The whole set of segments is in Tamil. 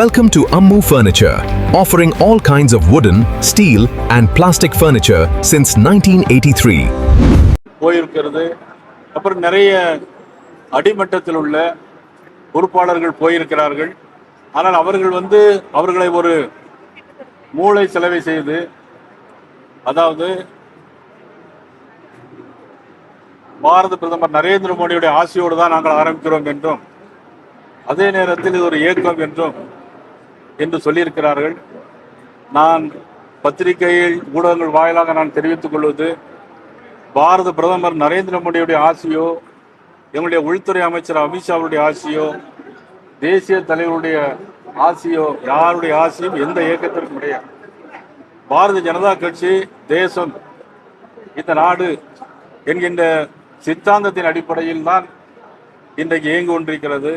Welcome to Ammu Furniture, offering all kinds of wooden, steel and plastic furniture since 1983. போயிருக்கிறது. அப்புறம் நிறைய அடிமட்டத்தில் உள்ள பொறுப்பாளர்கள் போயிருக்கிறார்கள். ஆனால் அவர்கள் அவர்களை ஒரு மூளை செலவை செய்து, அதாவது பாரத பிரதமர் நரேந்திர மோடியுடைய ஆசையோடு தான் நாங்கள் ஆரம்பிக்கிறோம் என்றும், அதே நேரத்தில் இது ஒரு இயக்கம் என்று சொல்லியிருக்கிறார்கள். நான் பத்திரிகையில் ஊடகங்கள் வாயிலாக நான் தெரிவித்துக் கொள்வது, பாரத பிரதமர் நரேந்திர மோடியுடைய ஆசையோ, எங்களுடைய உள்துறை அமைச்சர் அமித்ஷா அவருடைய ஆசையோ, தேசிய தலைவருடைய ஆசையோ, யாருடைய ஆசையும் எந்த இயக்கத்திற்கும் கிடையாது. பாரதிய ஜனதா கட்சி தேசம், இந்த நாடு என்கின்ற சித்தாந்தத்தின் அடிப்படையில் தான் இன்றைக்கு இயங்கி கொண்டிருக்கிறது.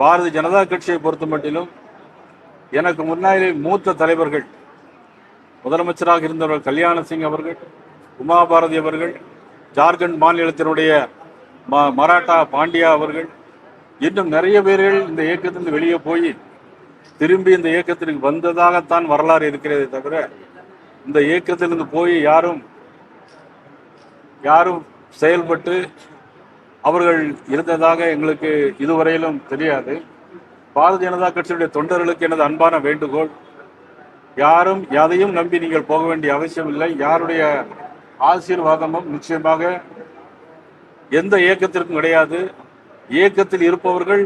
பாரதிய ஜனதா கட்சியை பொறுத்த மட்டிலும் எனக்கு முன்னாலே மூத்த தலைவர்கள், முதலமைச்சராக இருந்தவர்கள் கல்யாண சிங் அவர்கள், உமா பாரதி அவர்கள், ஜார்க்கண்ட் மாநிலத்தினுடைய மராட்டா பாண்டியா அவர்கள், இன்னும் நிறைய பேர்கள் இந்த இயக்கத்திலிருந்து வெளியே போய் திரும்பி இந்த இயக்கத்திற்கு வந்ததாகத்தான் வரலாறு இருக்கிறதே தவிர, இந்த இயக்கத்திலிருந்து போய் யாரும் செயல்பட்டு அவர்கள் இருந்ததாக எங்களுக்கு இதுவரையிலும் தெரியாது. பாரதிய ஜனதா கட்சியுடைய தொண்டர்களுக்கு எனது அன்பான வேண்டுகோள், யாரும் எதையும் நம்பி நீங்கள் போக வேண்டிய அவசியம் இல்லை. யாருடைய ஆசீர்வாதமும் நிச்சயமாக எந்த இயக்கத்திற்கும் கிடையாது. இயக்கத்தில் இருப்பவர்கள்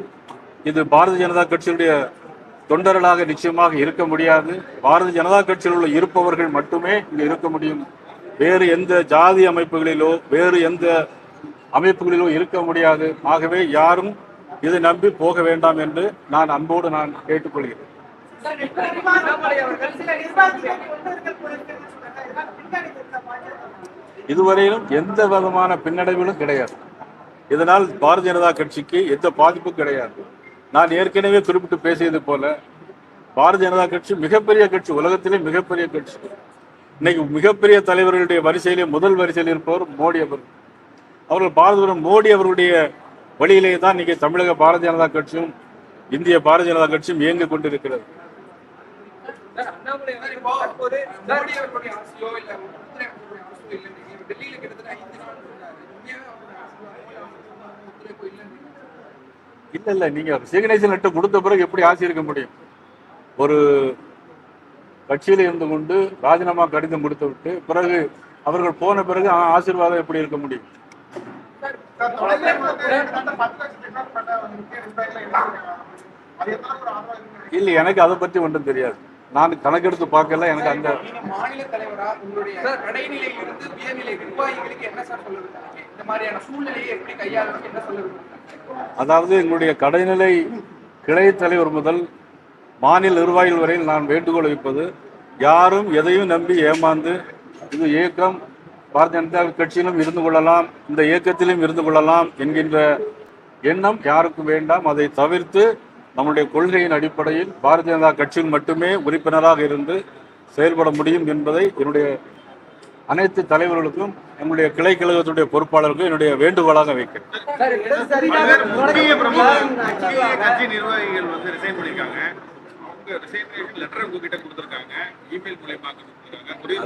இது பாரதிய ஜனதா கட்சியுடைய தொண்டர்களாக நிச்சயமாக இருக்க முடியாது. பாரதிய ஜனதா கட்சியில் உள்ள இருப்பவர்கள் மட்டுமே இங்கு இருக்க முடியும். வேறு எந்த ஜாதி அமைப்புகளிலோ வேறு எந்த அமைப்புகளிலோ இருக்க முடியாது. ஆகவே யாரும் இதை நம்பி போக வேண்டாம் என்று நான் அன்போடு கேட்டுக்கொள்கிறேன். இதுவரையிலும் எந்த விதமான பின்னடைவிலும் கிடையாது. இதனால் பாரதிய ஜனதா கட்சிக்கு எந்த பாதிப்பும் கிடையாது. நான் ஏற்கனவே குறிப்பிட்டு பேசியது போல, பாரதிய ஜனதா கட்சி மிகப்பெரிய கட்சி, உலகத்திலே மிகப்பெரிய கட்சி. இன்னைக்கு மிகப்பெரிய தலைவர்களுடைய வரிசையிலே முதல் வரிசையில் இருப்பவர் மோடி அவர்கள். பாரத மோடி அவர்களுடைய வழியிலே தான் இன்னைக்கு தமிழக பாரதிய ஜனதா கட்சியும் இந்திய பாரதிய ஜனதா கட்சியும் இயங்கிக் கொண்டிருக்கிறது. இல்ல நீங்க சிக்னேச்சர் லெட்டர் கொடுத்த பிறகு எப்படி ஆட்சி இருக்க முடியும்? ஒரு கட்சியில இருந்து கொண்டு ராஜினாமா கடிதம் கொடுத்து விட்டு பிறகு அவர்கள் போன பிறகு ஆசீர்வாதம் எப்படி இருக்க முடியும்? இல்ல, எனக்கு அதை பத்தி ஒன்றும் தெரியாது. நான் கணக்கெடுத்து பார்க்கல. எனக்கு அந்த மாநில தலைவரா உங்களுடைய கடைநிலையில் இருந்து உயர்நிலை நிர்வாகிகளுக்கு என்ன சார் சொல்லுவீங்க? இந்த மாதிரியான சூழ்நிலையை எப்படி கையாளணும் என்ன சொல்லுவீங்க? அதாவது எங்களுடைய கடைநிலை கிளை தலைவர் முதல் மாநில நிர்வாகிகள் வரையில் நான் வேண்டுகோள் வைப்பது, யாரும் எதையும் நம்பி ஏமாந்து இது இயக்கம் பாரதிய ஜனதா கட்சியிலும் இருந்து கொள்ளலாம், இந்த இயக்கத்திலும் இருந்து கொள்ளலாம் என்கின்ற எண்ணம் யாருக்கும் வேண்டாம். அதை தவிர்த்து நம்முடைய கொள்கையின் அடிப்படையில் பாரதிய ஜனதா கட்சியில் மட்டுமே உறுப்பினராக இருந்து செயல்பட முடியும் என்பதை என்னுடைய அனைத்து தலைவர்களுக்கும் என்னுடைய கிளை கழகத்துடைய பொறுப்பாளர்களுக்கும் என்னுடைய வேண்டுகோளாக வைக்கிறேன்.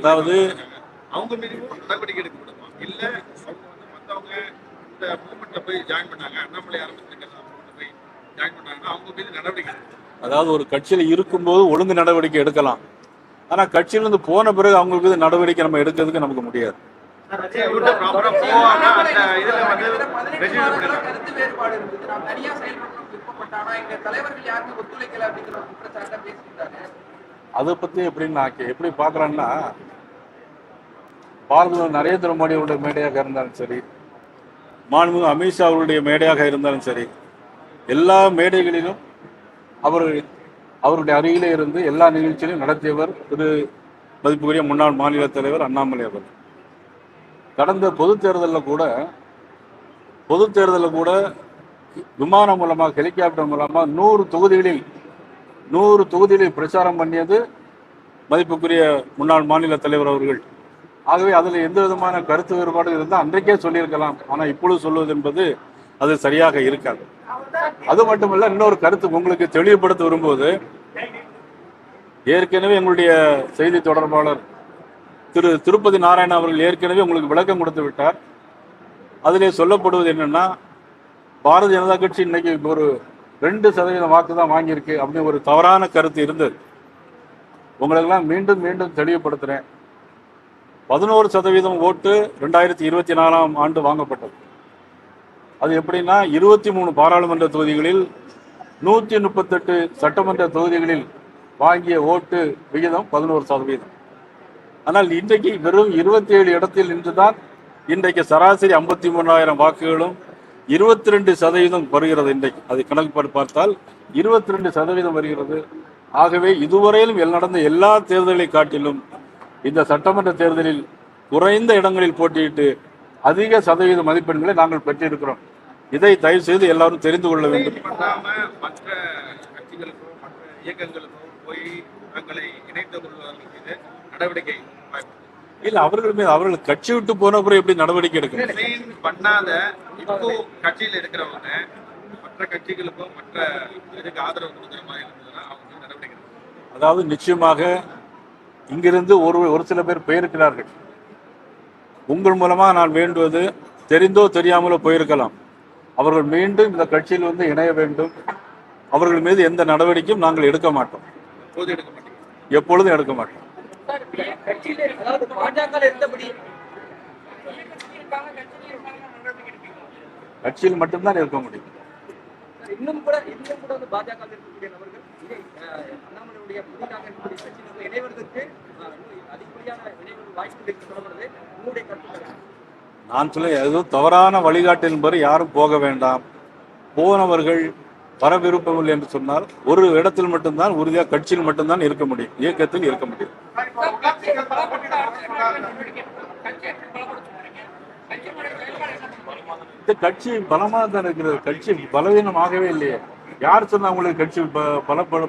அதாவது அவங்க மீது நடவடிக்கை எடுக்கப்படுமா? இல்ல அவங்க இந்த மூவ்மெண்ட்ல போய் ஜாயின் பண்ணாங்க, அண்ணாமலை ஆரம்பிச்சிருக்க போய் ஜாயின் பண்ணாங்கன்னா அவங்க மீது நடவடிக்கை? அதாவது ஒரு கட்சியில இருக்கும்போது ஒழுங்கு நடவடிக்கை எடுக்கலாம். ஆனா கட்சியிலிருந்து போன பிறகு அவங்களுக்கு மீது நடவடிக்கை நம்ம எடுக்கிறதுக்கு நமக்கு முடியாது. அதை பத்தி எப்படி பாக்குறான்னா, பாரத நரேந்திர மோடி அவருடைய மேடையாக இருந்தாலும் சரி, மாண்புமிகு அமித்ஷா அவருடைய மேடையாக இருந்தாலும் சரி, எல்லா மேடைகளிலும் அவருடைய அருகிலே இருந்து எல்லா நிகழ்ச்சியிலும் நடத்தியவர் திரு மதிப்புக்குரிய முன்னாள் மாநில தலைவர் அண்ணாமலை அவர். கடந்த பொதுத் தேர்தலில் கூட விமானம் மூலமாக, ஹெலிகாப்டர் மூலமாக 100 தொகுதிகளில் பிரச்சாரம் பண்ணியது மதிப்புக்குரிய முன்னாள் மாநில தலைவர் அவர்கள். ஆகவே அதில் எந்த விதமான கருத்து வேறுபாடு இருந்தால் அன்றைக்கே சொல்லியிருக்கலாம். ஆனால் இப்பொழுது சொல்வது என்பது அது சரியாக இருக்காது. அது மட்டுமல்ல, இன்னொரு கருத்து உங்களுக்கு தெளிவுபடுத்த வரும்போது, ஏற்கனவே எங்களுடைய செய்தி தொடர்பாளர் திருப்பதி நாராயணன் அவர்கள் ஏற்கனவே உங்களுக்கு விளக்கம் கொடுத்து விட்டார். அதிலே சொல்லப்படுவது என்னன்னா, பாரதிய ஜனதா கட்சி இன்னைக்கு ஒரு 2% வாக்கு தான் வாங்கியிருக்கு அப்படின்னு ஒரு தவறான கருத்து இருந்தது. உங்களுக்கெல்லாம் மீண்டும் மீண்டும் தெளிவுபடுத்துறேன். 11% ஓட்டு 2024ஆம் ஆண்டு வாங்கப்பட்டது. அது எப்படின்னா 23 பாராளுமன்ற தொகுதிகளில் 138 சட்டமன்ற தொகுதிகளில் வாங்கிய ஓட்டு விகிதம் 11%. ஆனால் இன்றைக்கு வெறும் 27 இடத்தில் நின்றுதான் இன்றைக்கு சராசரி 53,000 வாக்குகளும் 22% வருகிறது. இன்றைக்கு அது கணக்கு பார்த்தால் 22% வருகிறது. ஆகவே இதுவரையிலும் நடந்த எல்லா தேர்தலை காட்டிலும் இந்த சட்டமன்ற தேர்தலில் குறைந்த இடங்களில் போட்டியிட்டு அதிக சதவீத மதிப்பெண்களை நாங்கள் பெற்றிருக்கிறோம். இதை தயவு செய்து எல்லாரும் தெரிந்து கொள்ள வேண்டும். மற்ற கட்சிகளுக்கோ மற்ற இயக்கங்களுக்கோ போய் தங்களை இணைத்துக் கொள்வதற்கு மீது நடவடிக்கை இல்ல, அவர்கள் கட்சி விட்டு போன பிறகு எப்படி நடவடிக்கை எடுக்கணும் பண்ணாத இப்போ கட்சியில் இருக்கிறவங்க மற்ற கட்சிகளுக்கோ மற்ற இதுக்கு ஆதரவு கொடுக்குற மாதிரி இருந்ததுன்னா அவங்க நடவடிக்கை. அதாவது நிச்சயமாக இங்கிருந்து ஒரு சில பேர் போயிருக்கிறார்கள். உங்கள் மூலமா நான் வேண்டுவது, தெரிந்தோ தெரியாமலோ போயிருக்கலாம், அவர்கள் மீண்டும் இந்த கட்சியில் வந்து இணைய வேண்டும். அவர்கள் மீது எந்த நடவடிக்கையும் நாங்கள் எடுக்க மாட்டோம், எப்பொழுதும் எடுக்க மாட்டோம். கட்சியில் மட்டும்தான் இருக்க முடியும். இன்னும் கூட பாஜக இருக்கக்கூடிய நபர்கள் அண்ணாமலையுடைய புதிதாக இருக்கக்கூடிய கட்சியினர்கள் இணைவதற்கு அதிகப்படியான வாய்ப்பு சொல்லப்படுது. உங்களுடைய கருத்து? நான் சொல்ல ஏதோ தவறான வழிகாட்டின் படி யாரும் போக வேண்டாம். போனவர்கள் வர விருப்பமில்லை என்று சொன்னால் ஒரு இடத்தில் மட்டும்தான் உறுதியாக கட்சியில் மட்டும்தான் இருக்க முடியும், இயக்கத்தில் இருக்க முடியும். இந்த கட்சி பலமாக தான் இருக்கிறது. கட்சி பலவீனமாகவே இல்லையே. யார் சொன்னா உங்களுக்கு கட்சி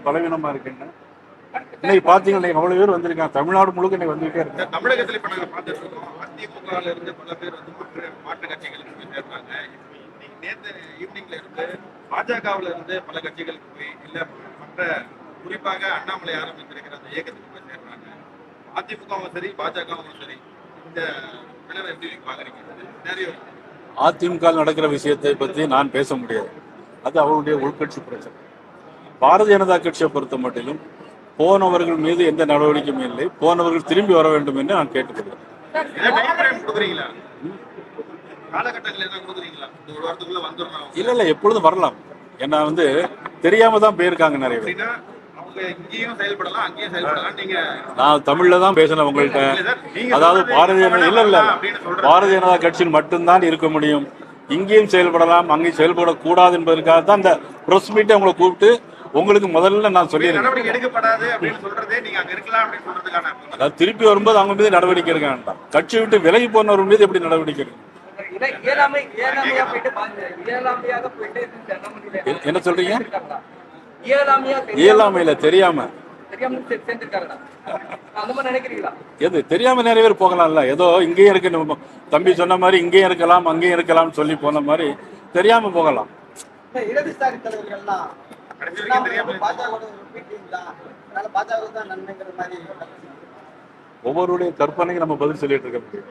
பலவீனமா இருக்குன்னு? இன்னைக்கு பாத்தீங்கன்னா அவ்வளவு பேர் வந்திருக்காங்க. தமிழ்நாடு முழுக்க இன்னைக்கு வந்துகிட்டே இருக்கு. தமிழகத்தில் இப்ப நாங்க பார்த்துட்டு இருக்கோம், அதிமுக இருந்து பல பேர் வந்து மாற்று கட்சிகளுக்கு போய் சேர்றாங்க. நேற்று ஈவினிங்ல இருந்து பாஜகவுல இருந்து பல கட்சிகளுக்கு போய் இல்ல மற்ற குறிப்பாக அண்ணாமலை ஆரம்பித்திருக்கிற அந்த இயக்கத்துக்கு போய் சேர்றாங்க. அதிமுகவும் சரி பாஜகவும் சரி, இந்த விளைவை எப்படி பாக்குறீங்க? அதிமுக நடக்கிற விஷயத்தை பத்தி நான் பேச முடியாது, அது அவருடைய உள்கட்சி பிரச்சனை. பாரதிய ஜனதா கட்சியை பொறுத்த மட்டிலும் போனவர்கள் மீது எந்த நடவடிக்கையும் இல்லை. போனவர்கள் திரும்பி வர வேண்டும் என்று நான் கேட்டுக்கொள்கிறேன். இல்ல இல்ல, எப்பொழுதும் வரலாம். ஏன்னா வந்து தெரியாம தான் போயிருக்காங்க நிறைய பேர். நான் தமிழ்ல தான் பேசினேன் உங்கள்கிட்ட. அதாவது பாரதிய ஜனதா கட்சியில் மட்டும்தான் இருக்க முடியும், இங்கேயும் செயல்படலாம் அங்கேயும் செயல்படக்கூடாது என்பதற்காக தான் இந்த பிரஸ் மீட்டை உங்களை கூப்பிட்டு உங்களுக்கு முதல்ல நான் சொல்லியிருக்கேன். அதாவது திருப்பி வரும்போது அவங்க மீது நடவடிக்கை எடுக்க வேண்டாம். கட்சி விட்டு விலகி போனவர் மீது எப்படி நடவடிக்கை எடுக்கும்? என்ன சொல்றீங்க? இயலாமையில தெரியாம எது தெரியாம நிறைய பேர் போகலாம்ல. ஏதோ இங்கேயும் இருக்கு, தம்பி சொன்ன மாதிரி இங்கேயும் இருக்கலாம் அங்கேயும் இருக்கலாம் சொல்லி போன மாதிரி தெரியாம போகலாம். ஒவ்வொருடைய கற்பனைக்கு நம்ம பதில் சொல்லிட்டு இருக்க முடியும்.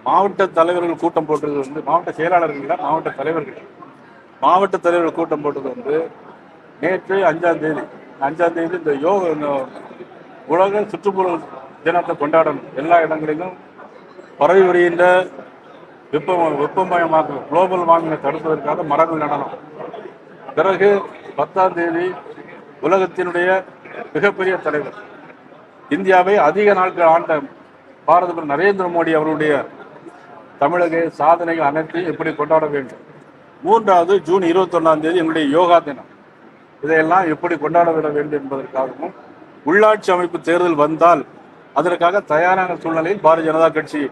மாவட்ட தலைவர்கள் கூட்டம் போட்டது வந்து மாவட்ட செயலாளர்கள், மாவட்ட தலைவர்கள் கூட்டம் போட்டது வந்து நேற்று 5ஆம் தேதி இந்த உலக சுற்றுப்புற தினத்தை கொண்டாடணும். எல்லா இடங்களிலும் பரவி வருகின்ற வெப்பமயமாக்கும் குளோபல் வார்மிங்கை தடுப்பதற்காக மரங்கள் நடனம். பிறகு 10ஆம் தேதி உலகத்தினுடைய மிகப்பெரிய தலைவர், இந்தியாவை அதிக நாட்கள் ஆண்ட பாரத பிரதமர் நரேந்திர மோடி அவருடைய தமிழக சாதனைகள் அனைத்தையும் எப்படி கொண்டாட வேண்டும். 3வது ஜூன் 21ஆம் தேதி எங்களுடைய யோகா தினம். இதையெல்லாம் எப்படி கொண்டாட விட வேண்டும் என்பதற்காகவும் உள்ளாட்சி அமைப்பு தேர்தல் வந்தால் அதற்காக தயாரான சூழ்நிலையில் பாரதிய ஜனதா கட்சி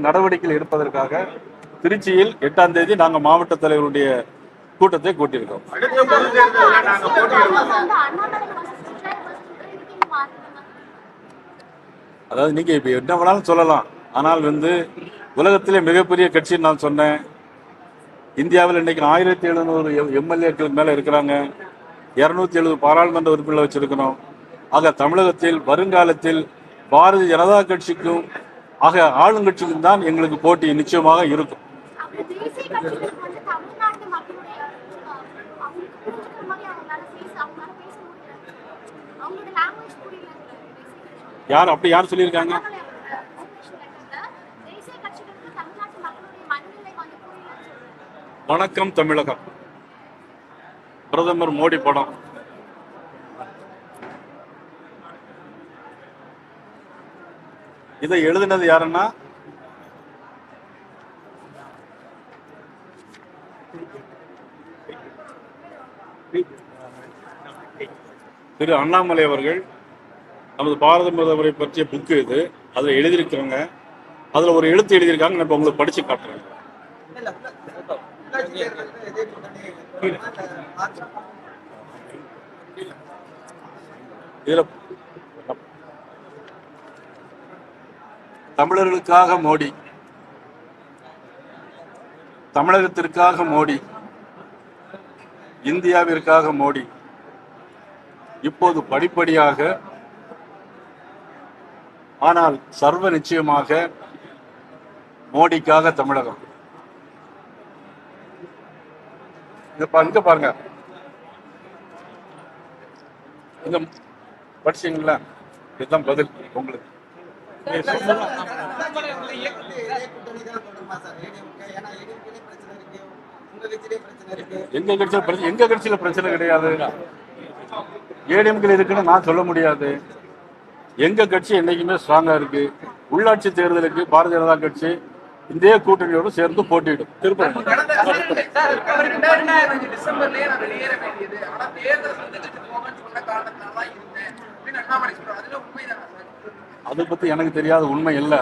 நடவடிக்கைகள் எடுப்பதற்காக திருச்சியில் 8ஆம் தேதி நாங்கள் மாவட்ட தலைவருடைய கூட்டத்தை கூட்டியிருக்கோம். அதாவது நீங்க இப்ப என்ன வேணாலும் சொல்லலாம், ஆனால் வந்து உலகத்திலே மிகப்பெரிய கட்சின்னு நான் சொன்னேன். இந்தியாவில் இன்னைக்கு 1700 எம்எல்ஏக்கள் மேல இருக்கிறாங்க. 270 பாராளுமன்ற உறுப்பினர்கள் வச்சிருக்கிறோம். ஆக தமிழகத்தில் வருங்காலத்தில் பாரதிய ஜனதா கட்சிக்கும் ஆக ஆளுங்கட்சிக்கும் தான் எங்களுக்கு போட்டி நிச்சயமாக இருக்கும். அப்ப தேசிய கட்சிகளுக்கு வந்து தமிழ்நாட்டு மக்களுடைய அவங்களுக்கு புரிஞ்சுக்கிற மாதிரி அவங்களால பேச முடியல. அவங்களோட லாங்குவேஜ் புரியல. யார் சொல்லியிருக்காங்க? தேசிய கட்சிகளுக்கு தமிழ்நாட்டு மக்களுடைய மனநிலை வந்து புரியலன்னு சொல்றாங்க. வணக்கம் தமிழகம், பிரதமர் மோடி படம். இதை எழுதினது யாருன்னா திரு அண்ணாமலை அவர்கள். நமது பாரத பிரதமரை பற்றிய புக்கு இது. அதில் எழுதியிருக்கிறவங்க, அதில் ஒரு எழுத்து எழுதியிருக்காங்க. நான் இப்போ உங்களுக்கு படிச்சு காட்டுறேன். இதுல தமிழர்களுக்காக மோடி, தமிழகத்திற்காக மோடி, இந்தியாவிற்காக மோடி. இப்போது படிப்படியாக ஆனால் சர்வ நிச்சயமாக மோடிக்காக தமிழகம். இங்க பாருங்க, இங்க படிச்சீங்களா? இதுதான் பதில் உங்களுக்கு. எங்க கட்சியில பிரச்சனை கிடையாது. ஏடிஎம்கே இருக்குன்னு நான் சொல்ல முடியாது. எங்க கட்சி என்னைக்குமே ஸ்ட்ராங்கா இருக்கு. உள்ளாட்சி தேர்தலுக்கு பாரதிய ஜனதா கட்சி இதே கூட்டணியோடு சேர்ந்து போட்டியிடும். திருப்பதி அதை பத்தி எனக்கு தெரியாத உண்மை இல்லை.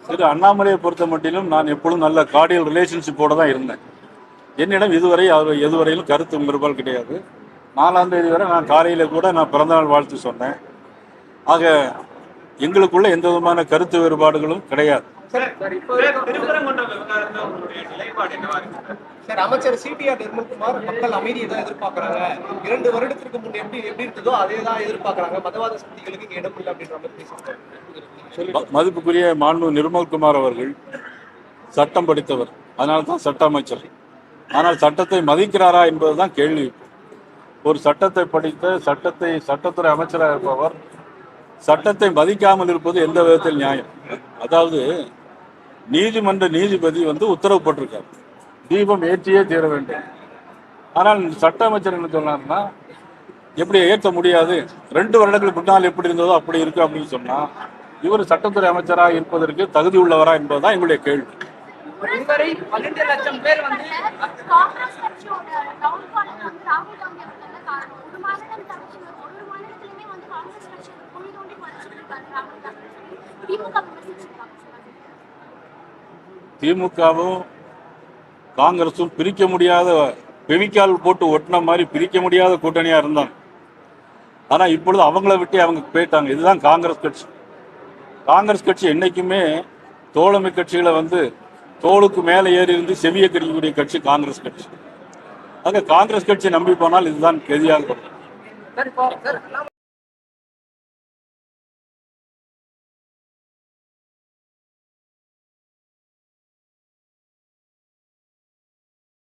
திரு அண்ணாமலையை பொறுத்த மட்டிலும் நான் எப்பொழுதும் நல்ல கார்டியல் ரிலேஷன்ஷிப்போட தான் இருந்தேன். என்னிடம் இதுவரை அவர் எதுவரையிலும் கருத்து வேறுபாடு கிடையாது. 4ஆம் தேதி வரை நான் காலையில கூட நான் பிறந்தநாள் வாழ்த்து சொன்னேன். ஆக எங்களுக்குள்ள எந்த விதமான கருத்து வேறுபாடுகளும் கிடையாது. அமைச்சர் சிடிஆர் நிர்மல்குமார் மக்கள் அமைதியை தான் எதிர்பார்க்கறாங்க. 2 வருடத்திற்கு முன் எப்படி இருந்ததோ அதே தான் எதிர்பார்க்கறாங்க. மதவாத சக்திகளுக்கு இடம் இல்லை அப்படின்ற மாதிரி பேசுறாங்க. மதிப்புக்குரிய மாண்பு நிர்மல்குமார் அவர்கள் சட்டம் படித்தவர், அதனால தான் சட்ட அமைச்சர். ஆனால் சட்டத்தை மதிக்கிறாரா என்பதுதான் கேள்வி. ஒரு சட்டத்தை படித்த சட்டத்துறை அமைச்சராக இருப்பவர் சட்டத்தை மதிக்காமல் இருப்பது எந்த விதத்தில் நியாயம்? அதாவது நீதிமன்ற நீதிபதி உத்தரவு போட்டிருக்காரு, தீபம் ஏற்றியே தீர வேண்டும். ஆனால் சட்ட அமைச்சர் என்ன சொன்னார்னா, எப்படி ஏற்ற முடியாது, 2 வருடங்களுக்கு முன்னால் எப்படி இருந்ததோ அப்படி இருக்கு அப்படின்னு சொன்னா, இவர் சட்டத்துறை அமைச்சராக இருப்பதற்கு தகுதி உள்ளவரா என்பதுதான் எங்களுடைய கேள்வி. இதுவரை 12 லட்சம் பேர் வந்து காங்கிரஸ் கட்சியோட டவுன்ஃபாலுக்கு வந்து ராகுல் காந்தி அவர்கள் தான் காரணம். ஒரு மாநிலம் தவிர்த்து ஒரு மாநிலத்திலுமே வந்து காங்கிரஸ் கட்சி குழி தோண்டி புதைச்சிட்டு இருக்காரு ராகுல் காந்தி. திமுக விமர்சிச்சிருக்காங்க. திமுகவும் காங்கிரஸும் பிரிக்க முடியாத, பெவிக்கால் போட்டு ஒட்டின மாதிரி பிரிக்க முடியாத கூட்டணியா இருந்தாங்க. ஆனா இப்பொழுது அவங்கள விட்டு அவங்க போயிட்டாங்க. இதுதான் காங்கிரஸ் கட்சி. காங்கிரஸ் கட்சி என்னைக்குமே தோழமை கட்சிகளை தோளுக்கு மேலே ஏறி இருந்து செவிய கடிக்கக்கூடிய கட்சி காங்கிரஸ் கட்சி. ஆக காங்கிரஸ் கட்சி நம்பி போனால் இதுதான் கெதியாக.